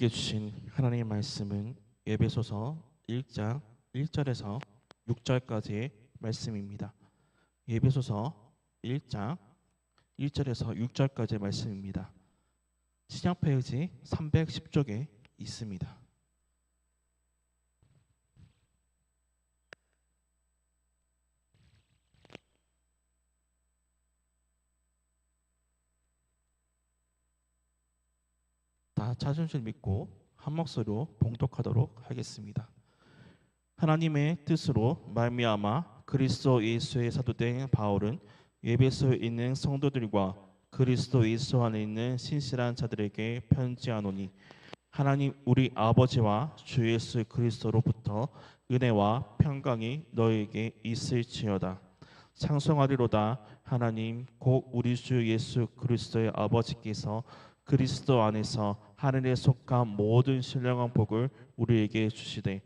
함께 주신 하나님의 말씀은 에베소서 1장 1절에서 6절까지의 말씀입니다. 에베소서 1장 1절에서 6절까지의 말씀입니다. 신약 페이지 310쪽에 있습니다. 다 찾은 줄 믿고 한 목소리로 봉독하도록 하겠습니다. 하나님의 뜻으로 말미암아 그리스도 예수의 사도된 바울은 에베소에 있는 성도들과 그리스도 예수 안에 있는 신실한 자들에게 편지하노니, 하나님 우리 아버지와 주 예수 그리스도로부터 은혜와 평강이 너에게 있을지어다. 찬송하리로다. 하나님 곧 우리 주 예수 그리스도의 아버지께서 그리스도 안에서 하늘에 속한 모든 신령한 복을 우리에게 주시되,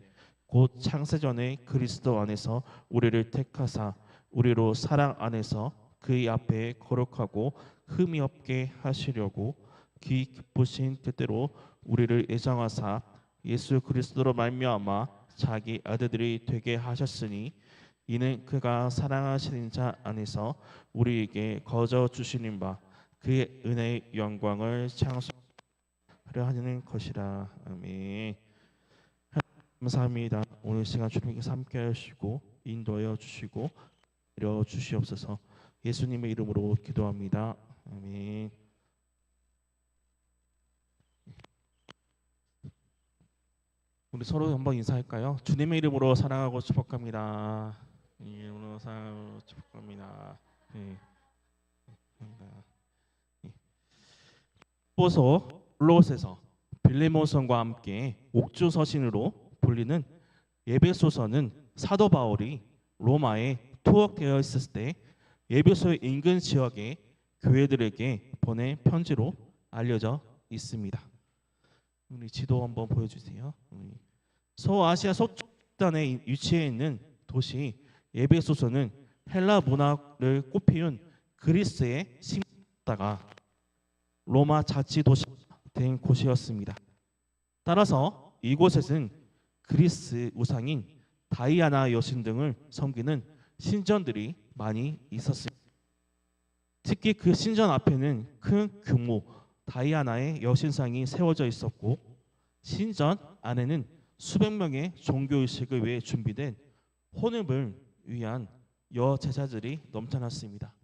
곧 창세전에 그리스도 안에서 우리를 택하사 우리로 사랑 안에서 그의 앞에 거룩하고 흠이 없게 하시려고 귀 기쁘신 뜻대로 우리를 애정하사 예수 그리스도로 말미암아 자기 아들들이 되게 하셨으니, 이는 그가 사랑하시는 자 안에서 우리에게 거저 주시는 바 그의 은혜의 영광을 창수하려 하는 것이라. 아멘. 감사합니다. 오늘 시간 주님께서 함께 하시고 인도하여 주시고 내려 주시옵소서. 예수님의 이름으로 기도합니다. 아멘. 우리 서로 한번 인사할까요? 주님의 이름으로 사랑하고 축복합니다. 이름으로 사랑하고 축복합니다. 네. 보소 롯에서 빌레몬성과 함께 옥주 서신으로 불리는 에베소서는 사도 바울이 로마에 투옥되어 있었을 때 에베소의 인근 지역의 교회들에게 보낸 편지로 알려져 있습니다. 우리 지도 한번 보여주세요. 소아시아 서쪽단에 위치해 있는 도시 에베소서는 헬라 문화를 꽃피운 그리스의 심다가 로마 자치 도시가 된 곳이었습니다. 따라서 이곳에는 그리스 우상인 다이아나 여신 등을 섬기는 신전들이 많이 있었습니다. 특히 그 신전 앞에는 큰 규모 다이아나의 여신상이 세워져 있었고, 신전 안에는 수백 명의 종교의식을 위해 준비된 혼음을 위한 여제자들이 넘쳐났습니다.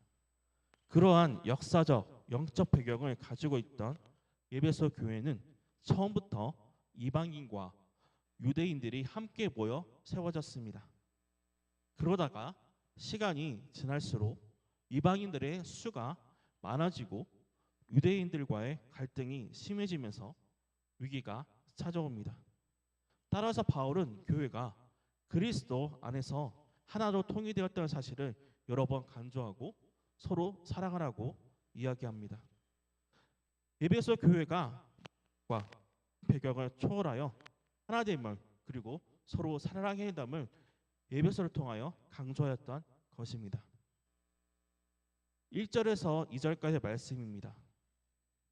그러한 역사적, 영적 배경을 가지고 있던 에베소 교회는 처음부터 이방인과 유대인들이 함께 모여 세워졌습니다. 그러다가 시간이 지날수록 이방인들의 수가 많아지고 유대인들과의 갈등이 심해지면서 위기가 찾아옵니다. 따라서 바울은 교회가 그리스도 안에서 하나로 통일되었다는 사실을 여러 번 강조하고 서로 사랑하라고 이야기합니다. 에베소 교회가 배경을 초월하여 하나됨을, 그리고 서로 사랑해야 한다을 에베소를 통하여 강조하였던 것입니다. 1절에서 2절까지의 말씀입니다.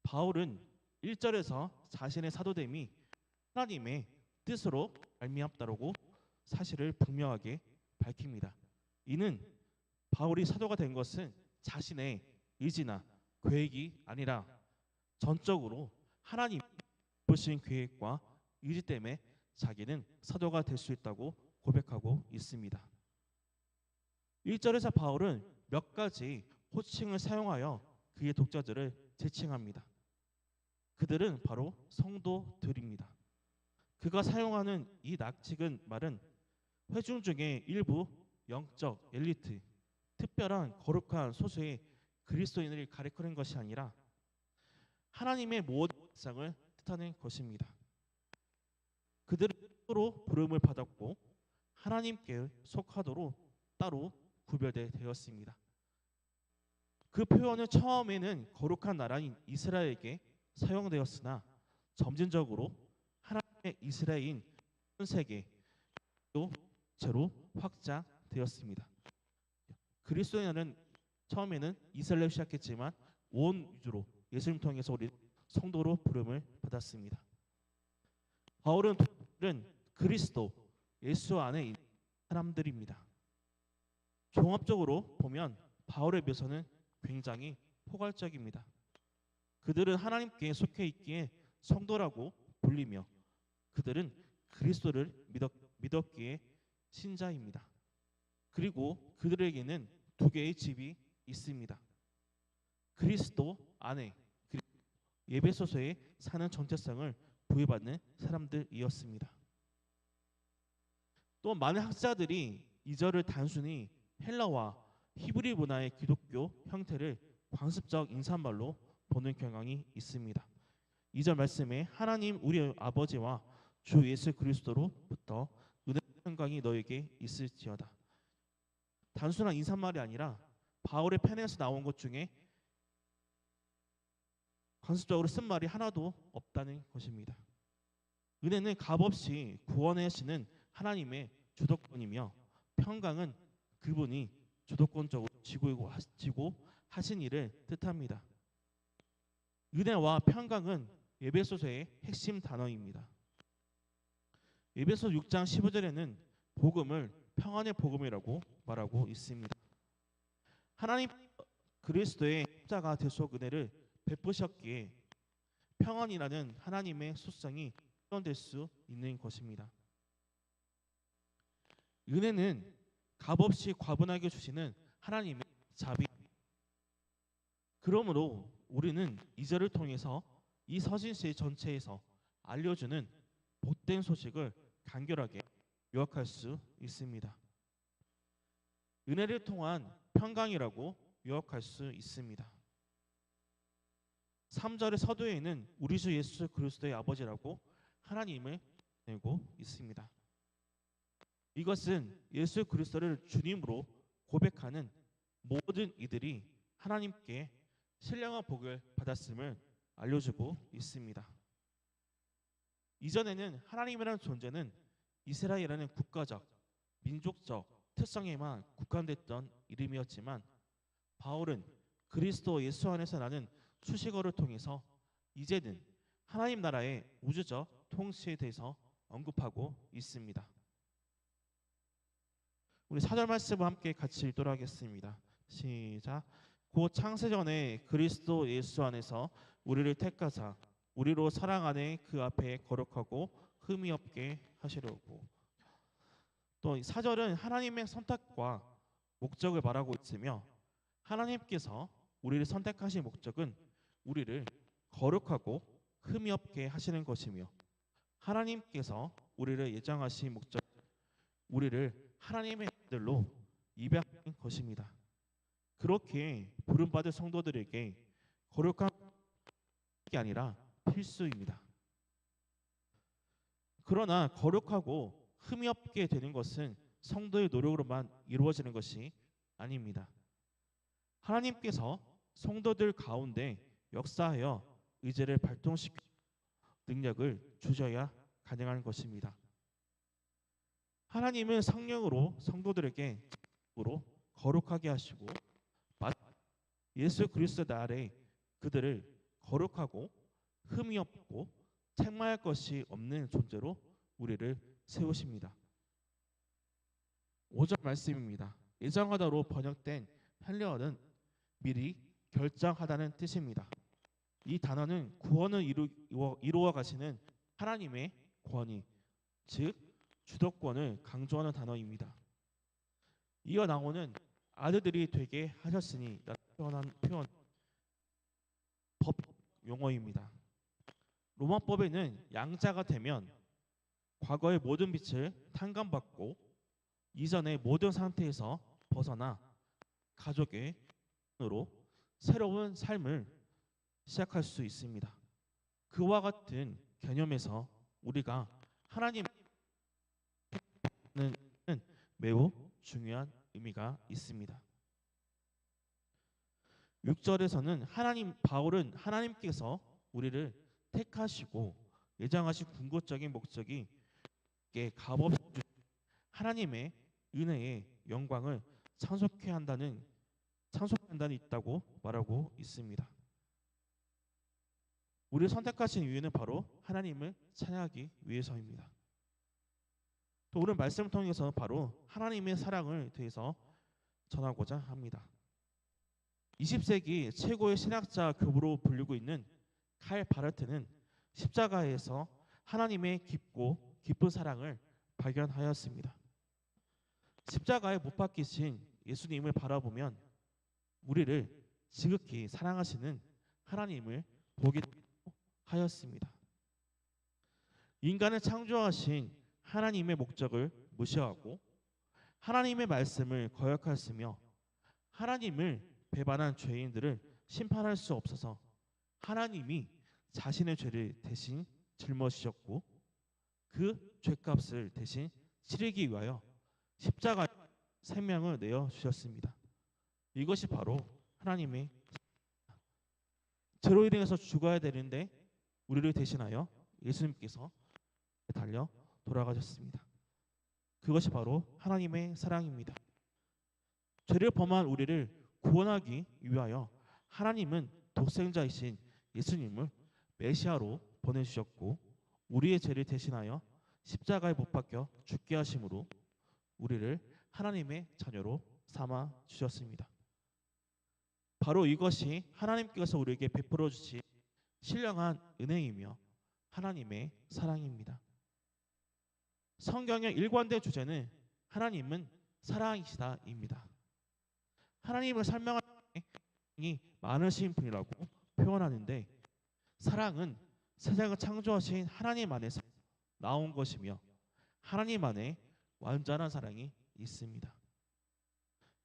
바울은 1절에서 자신의 사도됨이 하나님의 뜻으로 말미암다라고 사실을 분명하게 밝힙니다. 이는 바울이 사도가 된 것은 자신의 의지나 계획이 아니라 전적으로 하나님 보신 계획과 의지 때문에 자기는 사도가 될 수 있다고 고백하고 있습니다. 1절에서 바울은 몇 가지 호칭을 사용하여 그의 독자들을 지칭합니다. 그들은 바로 성도들입니다. 그가 사용하는 이 낯익은 말은 회중 중에 일부 영적 엘리트, 특별한 거룩한 소수의 그리스도인을 가리키는 것이 아니라 하나님의 모든 백성을 뜻하는 것입니다. 그들은 서로 부름을 받았고 하나님께 속하도록 따로 구별되었습니다. 그 표현은 처음에는 거룩한 나라인 이스라엘에게 사용되었으나 점진적으로 하나님의 이스라엘인 전 세계로 확장되었습니다. 그리스도인은 처음에는 이스라엘로 시작했지만 온 우주로 예수님 통해서 우리 성도로 부름을 받았습니다. 바울은 그리스도 예수 안에 있는 사람들입니다. 종합적으로 보면 바울의 묘사는 굉장히 포괄적입니다. 그들은 하나님께 속해 있기에 성도라고 불리며 그들은 그리스도를 믿었기에 신자입니다. 그리고 그들에게는 두 개의 집이 있습니다. 그리스도 안에 예배소서에 사는 정체성을 부여받는 사람들이었습니다. 또 많은 학자들이 이 절을 단순히 헬라와 히브리 문화의 기독교 형태를 관습적 인사말로 보는 경향이 있습니다. 이 절 말씀에 하나님 우리 아버지와 주 예수 그리스도로부터 은혜와 평강이 너에게 있을지어다. 단순한 인사말이 아니라 바울의 펜에서 나온 것 중에 관습적으로 쓴 말이 하나도 없다는 것입니다. 은혜는 값없이 구원하시는 하나님의 주도권이며 평강은 그분이 주도권적으로 지고 하신 일을 뜻합니다. 은혜와 평강은 에베소서의 핵심 단어입니다. 에베소 6장 15절에는 복음을 평안의 복음이라고 말하고 있습니다. 하나님 그리스도의 십자가 대속 은혜를 베푸셨기에 평안이라는 하나님의 속성이 표현될 수 있는 것입니다. 은혜는 값없이 과분하게 주시는 하나님의 자비. 그러므로 우리는 이 절을 통해서 이 서신시 전체에서 알려주는 복된 소식을 간결하게 요약할 수 있습니다. 은혜를 통한 평강이라고 요약할 수 있습니다. 3절의 서두에는 우리 주 예수 그리스도의 아버지라고 하나님을 내고 있습니다. 이것은 예수 그리스도를 주님으로 고백하는 모든 이들이 하나님께 신령한 복을 받았음을 알려주고 있습니다. 이전에는 하나님이라는 존재는 이스라엘이라는 국가적, 민족적 특성에만 국한됐던 이름이었지만 바울은 그리스도 예수 안에서 나는 수식어를 통해서 이제는 하나님 나라의 우주적 통치에 대해서 언급하고 있습니다. 우리 4절 말씀을 함께 같이 읽도록 하겠습니다. 시작. 곧 창세전에 그리스도 예수 안에서 우리를 택하사 우리로 사랑 안에 그 앞에 거룩하고 흠이 없게 하시려고. 또 4절은 하나님의 선택과 목적을 말하고 있으며 하나님께서 우리를 선택하신 목적은 우리를 거룩하고 흠이 없게 하시는 것이며 하나님께서 우리를 예정하신 목적 우리를 하나님의 아들로 입양하는 것입니다. 그렇게 부름받은 성도들에게 거룩한 게 아니라 필수입니다. 그러나 거룩하고 흠이 없게 되는 것은 성도의 노력으로만 이루어지는 것이 아닙니다. 하나님께서 성도들 가운데 역사하여 의지를 발동시키는 능력을 주셔야 가능한 것입니다. 하나님은 성령으로 성도들에게 거룩하게 하시고 예수 그리스도 아래 그들을 거룩하고 흠이 없고 책망할 것이 없는 존재로 우리를 세우십니다. 5절 말씀입니다. 예정하다로 번역된 헬라어는 미리 결정하다는 뜻입니다. 이 단어는 구원을 이루어 가시는 하나님의 권위, 즉 주도권을 강조하는 단어입니다. 이어 나오는 아들들이 되게 하셨으니 표현 법 용어입니다. 로마법에는 양자가 되면 과거의 모든 빛을 탕감받고 이전의 모든 상태에서 벗어나 가족의 으로 새로운 삶을 시작할 수 있습니다. 그와 같은 개념에서 우리가 하나님은 매우 중요한 의미가 있습니다. 6절에서는 바울은 하나님께서 우리를 택하시고 예정하신 궁극적인 목적이 값없이 하나님의 은혜의 영광을 찬송한다는 있다고 말하고 있습니다. 우리를 선택하신 이유는 바로 하나님을 찬양하기 위해서입니다. 또 오늘 말씀을 통해서 바로 하나님의 사랑을 대해서 전하고자 합니다. 20세기 최고의 신학자 급으로 불리고 있는 칼 바르트는 십자가에서 하나님의 깊고 깊은 사랑을 발견하였습니다. 십자가에 못 박히신 예수님을 바라보면 우리를 지극히 사랑하시는 하나님을 보게 하였습니다. 인간을 창조하신 하나님의 목적을 무시하고 하나님의 말씀을 거역하였으며 하나님을 배반한 죄인들을 심판할 수 없어서 하나님이 자신의 죄를 대신 짊어지셨고 그 죄값을 대신 치르기 위하여 십자가에 생명을 내어 주셨습니다. 이것이 바로 하나님의 죄로 인해서 죽어야 되는데 우리를 대신하여 예수님께서 달려 돌아가셨습니다. 그것이 바로 하나님의 사랑입니다. 죄를 범한 우리를 구원하기 위하여 하나님은 독생자이신 예수님을 메시아로 보내주셨고 우리의 죄를 대신하여 십자가에 못 박혀 죽게 하심으로 우리를 하나님의 자녀로 삼아 주셨습니다. 바로 이것이 하나님께서 우리에게 베풀어 주신 신령한 은혜이며 하나님의 사랑입니다. 성경의 일관된 주제는 하나님은 사랑이시다입니다. 하나님을 설명하는 이 많으신 분이라고 표현하는데 사랑은 세상을 창조하신 하나님 안에서 나온 것이며 하나님 안에 완전한 사랑이 있습니다.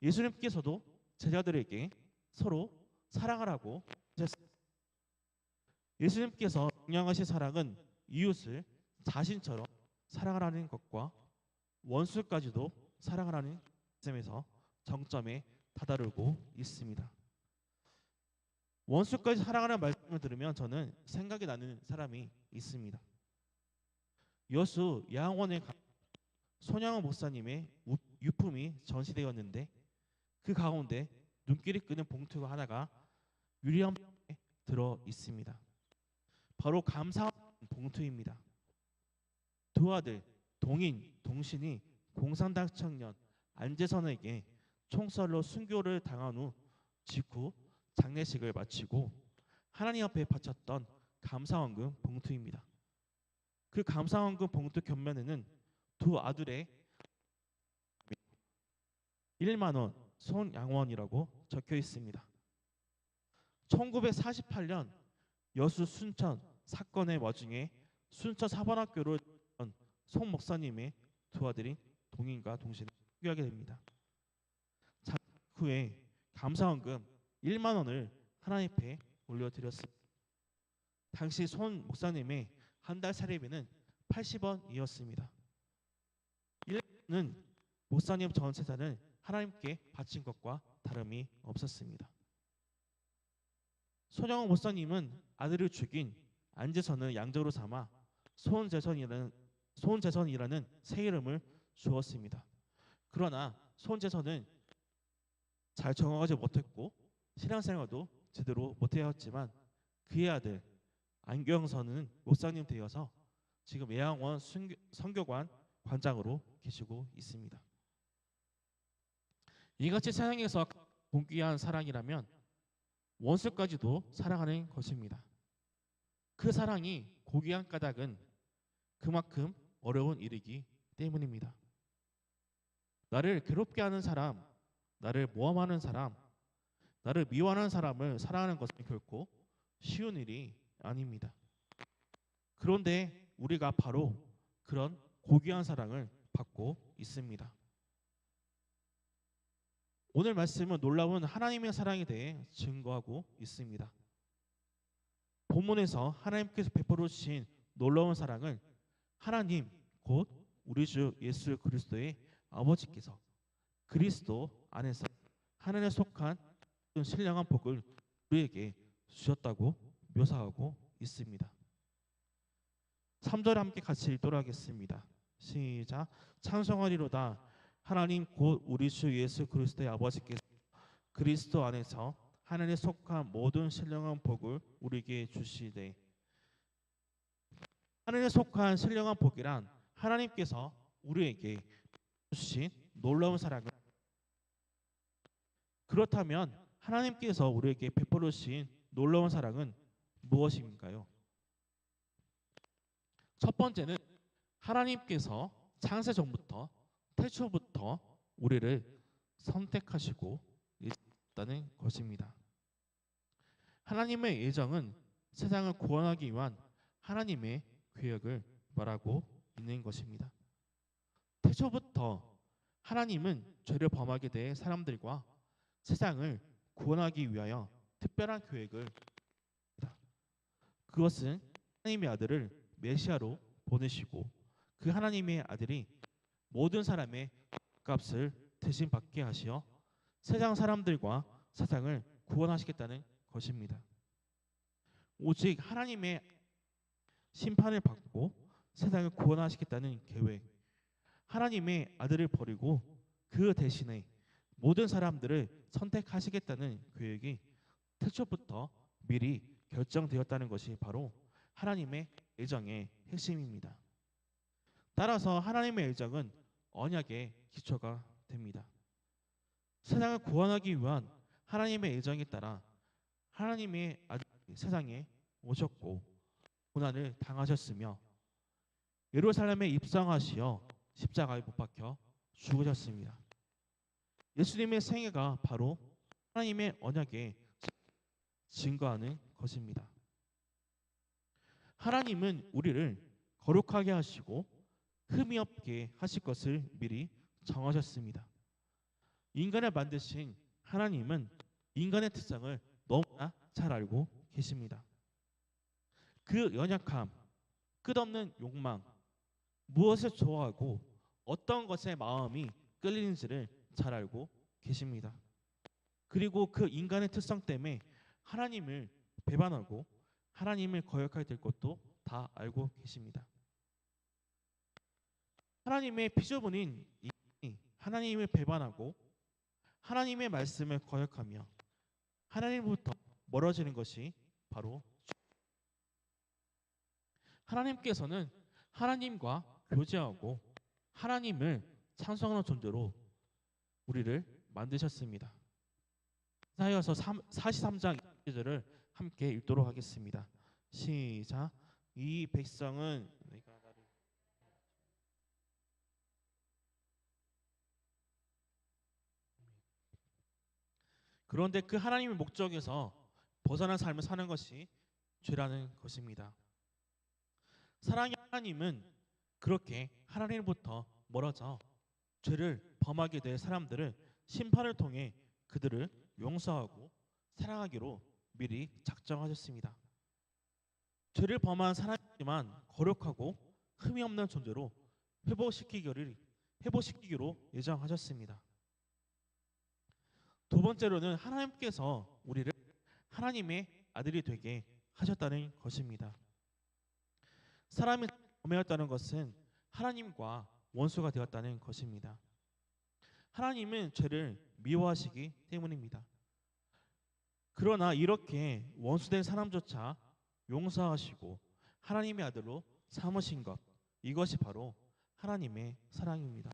예수님께서도 제자들에게 서로 사랑하라고 하셨습니다. 예수님께서 명령하신 사랑은 이웃을 자신처럼 사랑하라는 것과 원수까지도 사랑하라는 점에서 정점에 다다르고 있습니다. 원수까지 사랑하는 말씀을 들으면 저는 생각이 나는 사람이 있습니다. 여수 양원에 손양원 목사님의 유품이 전시되었는데 그 가운데 눈길이 끄는 봉투가 하나가 유리함에 들어 있습니다. 바로 감사 봉투입니다. 두 아들 동인, 동신이 공산당 청년 안재선에게 총살로 순교를 당한 후 직후 장례식을 마치고 하나님 앞에 바쳤던 감사원금 봉투입니다. 그 감사원금 봉투 곁면에는 두 아들의 1만 원 손양원이라고 적혀 있습니다. 1948년 여수 순천 사건의 와중에 순천 사관학교를 송 목사님의 두 아들인 동인과 동신을 순교하게 됩니다. 자 후에 감사원금 1만 원을 하나님 앞에 올려드렸습니다. 당시 손 목사님의 한 달 사례비는 80원이었습니다. 1년은 목사님 전 재산을 하나님께 바친 것과 다름이 없었습니다. 손영호 목사님은 아들을 죽인 안재선을 양자로 삼아 손재선이라는 새 이름을 주었습니다. 그러나 손재선은 잘 적응하지 못했고 신앙생활도 제대로 못하였지만 그의 아들 안경선은 목사님 되어서 지금 예양원 선교관 관장으로 계시고 있습니다. 이같이 세상에서 본귀한 사랑이라면 원수까지도 사랑하는 것입니다. 그 사랑이 고귀한 까닭은 그만큼 어려운 일이기 때문입니다. 나를 괴롭게 하는 사람, 나를 모함하는 사람, 나를 미워하는 사람을 사랑하는 것은 결코 쉬운 일이 아닙니다. 그런데 우리가 바로 그런 고귀한 사랑을 받고 있습니다. 오늘 말씀은 놀라운 하나님의 사랑에 대해 증거하고 있습니다. 본문에서 하나님께서 베풀어 주신 놀라운 사랑을 하나님 곧 우리 주 예수 그리스도의 아버지께서 그리스도 안에서 하나님에 속한 신령한 복을 우리에게 주셨다고 묘사하고 있습니다. 3절 함께 같이 읽도록 하겠습니다. 시작. 찬송하리로다 하나님 곧 우리 주 예수 그리스도의 아버지께서 그리스도 안에서 하나님에 속한 모든 신령한 복을 우리에게 주시되 하늘에 속한 신령한 복이란 하나님께서 우리에게 주신 놀라운 사랑을, 그렇다면 하나님께서 우리에게 베풀어 주신 놀라운 사랑은 무엇인가요? 첫 번째는 하나님께서 창세 전부터 태초부터 우리를 선택하시고 있다는 것입니다. 하나님의 예정은 세상을 구원하기 위한 하나님의 계획을 말하고 있는 것입니다. 태초부터 하나님은 죄를 범하게 된 사람들과 세상을 구원하기 위하여 특별한 계획을, 그것은 하나님의 아들을 메시아로 보내시고 그 하나님의 아들이 모든 사람의 값을 대신 받게 하시어 세상 사람들과 세상을 구원하시겠다는 것입니다. 오직 하나님의 심판을 받고 세상을 구원하시겠다는 계획, 하나님의 아들을 버리고 그 대신에 모든 사람들을 선택하시겠다는 계획이 태초부터 미리 결정되었다는 것이 바로 하나님의 예정의 핵심입니다. 따라서 하나님의 예정은 언약의 기초가 됩니다. 세상을 구원하기 위한 하나님의 예정에 따라 하나님의 아들이 세상에 오셨고 고난을 당하셨으며 예루살렘에 입성하시어 십자가에 못 박혀 죽으셨습니다. 예수님의 생애가 바로 하나님의 언약에 증거하는 것입니다. 하나님은 우리를 거룩하게 하시고 흠이 없게 하실 것을 미리 정하셨습니다. 인간을 만드신 하나님은 인간의 특성을 너무나 잘 알고 계십니다. 그 연약함, 끝없는 욕망, 무엇을 좋아하고 어떤 것에 마음이 끌리는지를 잘 알고 계십니다. 그리고 그 인간의 특성 때문에 하나님을 배반하고 하나님을 거역하게 될 것도 다 알고 계십니다. 하나님의 피조물인 인간이 하나님을 배반하고 하나님의 말씀을 거역하며 하나님부터 멀어지는 것이 바로 하나님께서는 하나님과 교제하고 하나님을 찬송하는 존재로 우리를 만드셨습니다. 이사야서 43장 2절을 함께 읽도록 하겠습니다. 시작. 이 백성은 내가 나를 그런데 그 하나님의 목적에서 벗어난 삶을 사는 것이 죄라는 것입니다. 사랑의 하나님은 그렇게 하나님부터 멀어져 죄를 범하게 될 사람들을 심판을 통해 그들을 용서하고 사랑하기로 미리 작정하셨습니다. 죄를 범한 사람이지만 거룩하고 흠이 없는 존재로 회복시키기로 예정하셨습니다. 두 번째로는 하나님께서 우리를 하나님의 아들이 되게 하셨다는 것입니다. 사람이 범하였다는 것은 하나님과 원수가 되었다는 것입니다. 하나님은 죄를 미워하시기 때문입니다. 그러나 이렇게 원수된 사람조차 용서하시고 하나님의 아들로 삼으신 것, 이것이 바로 하나님의 사랑입니다.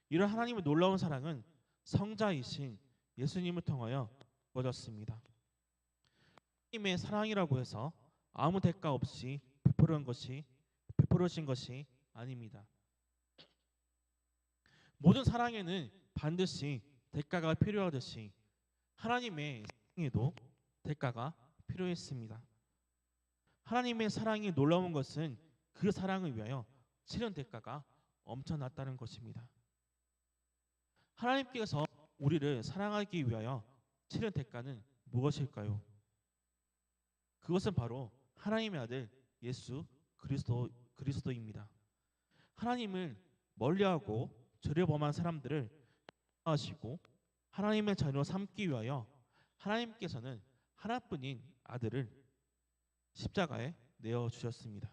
이런 하나님의 놀라운 사랑은 성자이신 예수님을 통하여 이루어졌습니다. 하나님의 사랑이라고 해서 아무 대가 없이 베풀어진 것이 아닙니다. 모든 사랑에는 반드시 대가가 필요하듯이 하나님의 사랑에도 대가가 필요했습니다. 하나님의 사랑이 놀라운 것은 그 사랑을 위하여 치른 대가가 엄청났다는 것입니다. 하나님께서 우리를 사랑하기 위하여 치른 대가는 무엇일까요? 그것은 바로 하나님의 아들 예수 그리스도입니다. 하나님을 멀리하고 죄를 범한 사람들을 하시고 하나님의 자녀로 삼기 위하여 하나님께서는 하나뿐인 아들을 십자가에 내어 주셨습니다.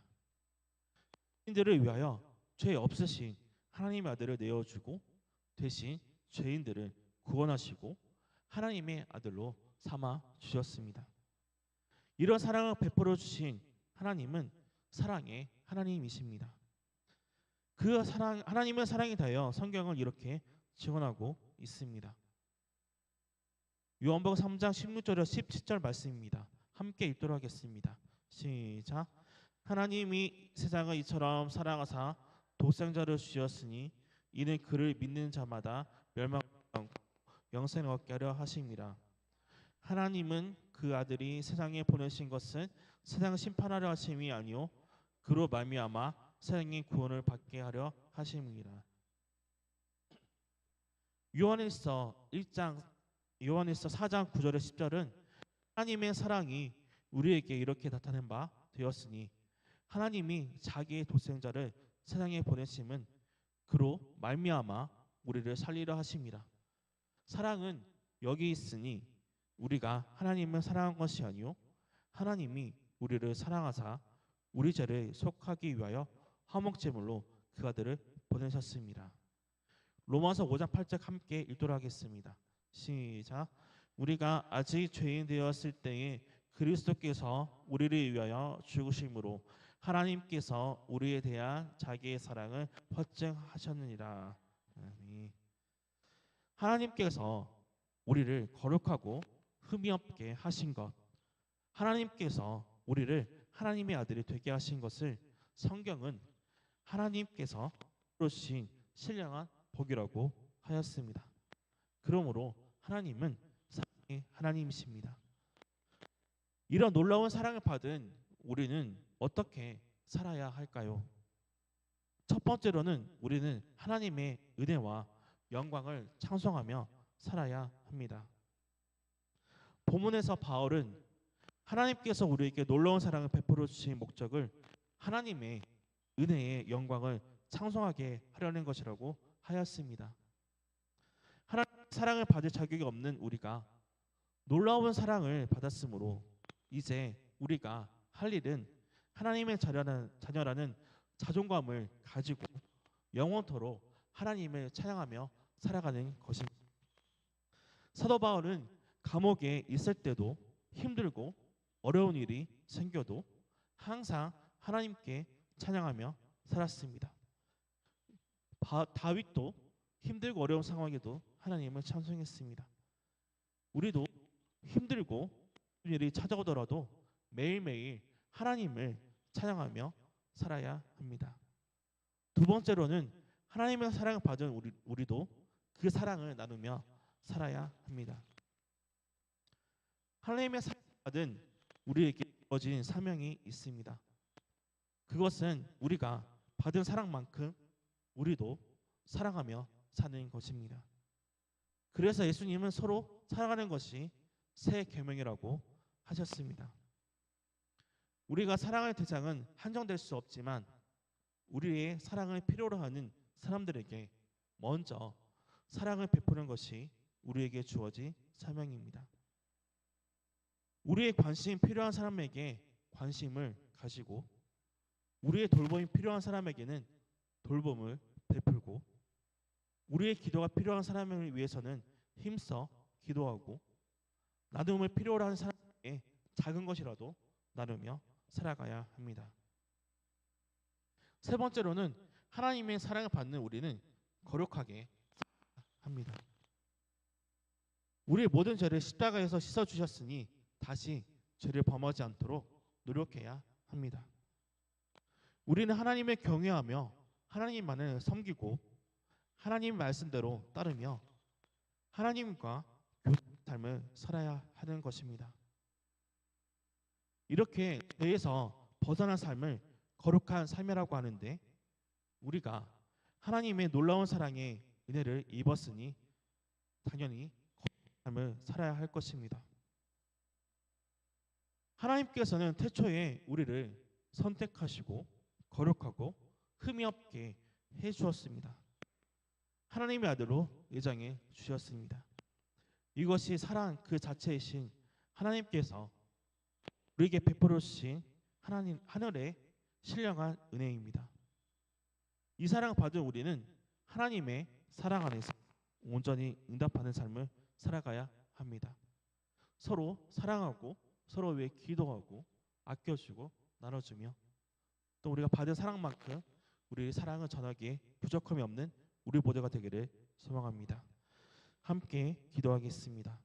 죄인들을 위하여 죄 없으신 하나님의 아들을 내어 주고 대신 죄인들을 구원하시고 하나님의 아들로 삼아 주셨습니다. 이런 사랑을 베풀어 주신 하나님은 사랑의 하나님이십니다. 그 사랑 하나님의 사랑에 대하여 성경은 이렇게 증언하고 있습니다. 요한복음 3장 16절에서 17절 말씀입니다. 함께 읽도록 하겠습니다. 시작. 하나님이 세상을 이처럼 사랑하사 독생자를 주셨으니 이는 그를 믿는 자마다 멸망하지 않고 영생을 얻게 하려 하심이라. 하나님은 그 아들이 세상에 보내신 것은 세상을 심판하려 하심이 아니요 그로 말미암아 세상의 구원을 받게 하려 하심이라. 요한일서 4장 9절에 10절은 하나님의 사랑이 우리에게 이렇게 나타낸 바 되었으니 하나님이 자기의 독생자를 세상에 보내심은 그로 말미암아 우리를 살리려 하심이라. 사랑은 여기 있으니 우리가 하나님을 사랑한 것이 아니요 하나님이 우리를 사랑하사 우리 죄를 속하기 위하여 화목제물로 그 아들을 보내셨습니다. 로마서 5장 8절 함께 읽도록 하겠습니다. 시작. 우리가 아직 죄인 되었을 때에 그리스도께서 우리를 위하여 죽으심으로 하나님께서 우리에 대한 자기의 사랑을 확증하셨느니라. 아멘. 하나님께서 우리를 거룩하고 흠이 없게 하신 것, 하나님께서 우리를 하나님의 아들이 되게 하신 것을 성경은 하나님께서 주신 신령한 복이라고 하였습니다. 그러므로 하나님은 사랑의 하나님이십니다. 이런 놀라운 사랑을 받은 우리는 어떻게 살아야 할까요? 첫 번째로는 우리는 하나님의 은혜와 영광을 찬송하며 살아야 합니다. 본문에서 바울은 하나님께서 우리에게 놀라운 사랑을 베풀어 주신 목적을 하나님의 은혜의 영광을 찬송하게 하려는 것이라고 하였습니다. 하나님의 사랑을 받을 자격이 없는 우리가 놀라운 사랑을 받았으므로 이제 우리가 할 일은 하나님의 자녀라는 자존감을 가지고 영원토록 하나님을 찬양하며 살아가는 것입니다. 사도 바울은 감옥에 있을 때도 힘들고 어려운 일이 생겨도 항상 하나님께 찬양하며 살았습니다. 다윗도 힘들고 어려운 상황에도 하나님을 찬송했습니다. 우리도 힘들고 일이 찾아오더라도 매일매일 하나님을 찬양하며 살아야 합니다. 두 번째로는 하나님의 사랑을 받은 우리도 그 사랑을 나누며 살아야 합니다. 하나님의 사랑을 받은 우리에게 주어진 사명이 있습니다. 그것은 우리가 받은 사랑만큼 우리도 사랑하며 사는 것입니다. 그래서 예수님은 서로 사랑하는 것이 새 계명이라고 하셨습니다. 우리가 사랑할 대상은 한정될 수 없지만 우리의 사랑을 필요로 하는 사람들에게 먼저 사랑을 베푸는 것이 우리에게 주어진 사명입니다. 우리의 관심이 필요한 사람에게 관심을 가지고 우리의 돌봄이 필요한 사람에게는 돌봄을 베풀고 우리의 기도가 필요한 사람을 위해서는 힘써 기도하고 나눔을 필요로 하는 사람에게 작은 것이라도 나누며 살아가야 합니다. 세 번째로는 하나님의 사랑을 받는 우리는 거룩하게 살아야 합니다. 우리의 모든 죄를 십자가에서 씻어주셨으니 다시 죄를 범하지 않도록 노력해야 합니다. 우리는 하나님을 경외하며 하나님만을 섬기고 하나님 말씀대로 따르며 하나님과 교제의 삶을 살아야 하는 것입니다. 이렇게 죄에서 벗어난 삶을 거룩한 삶이라고 하는데 우리가 하나님의 놀라운 사랑의 은혜를 입었으니 당연히 거룩한 삶을 살아야 할 것입니다. 하나님께서는 태초에 우리를 선택하시고 거룩하고 흠이 없게 해주었습니다. 하나님의 아들로 예정해 주셨습니다. 이것이 사랑 그 자체이신 하나님께서 우리에게 베풀어 주신 하나님 하늘의 신령한 은혜입니다. 이 사랑을 받은 우리는 하나님의 사랑 안에서 온전히 응답하는 삶을 살아가야 합니다. 서로 사랑하고 서로 위해 기도하고 아껴주고 나눠주며 또 우리가 받은 사랑만큼 우리 사랑을 전하기에 부족함이 없는 우리 모두가 되기를 소망합니다. 함께 기도하겠습니다.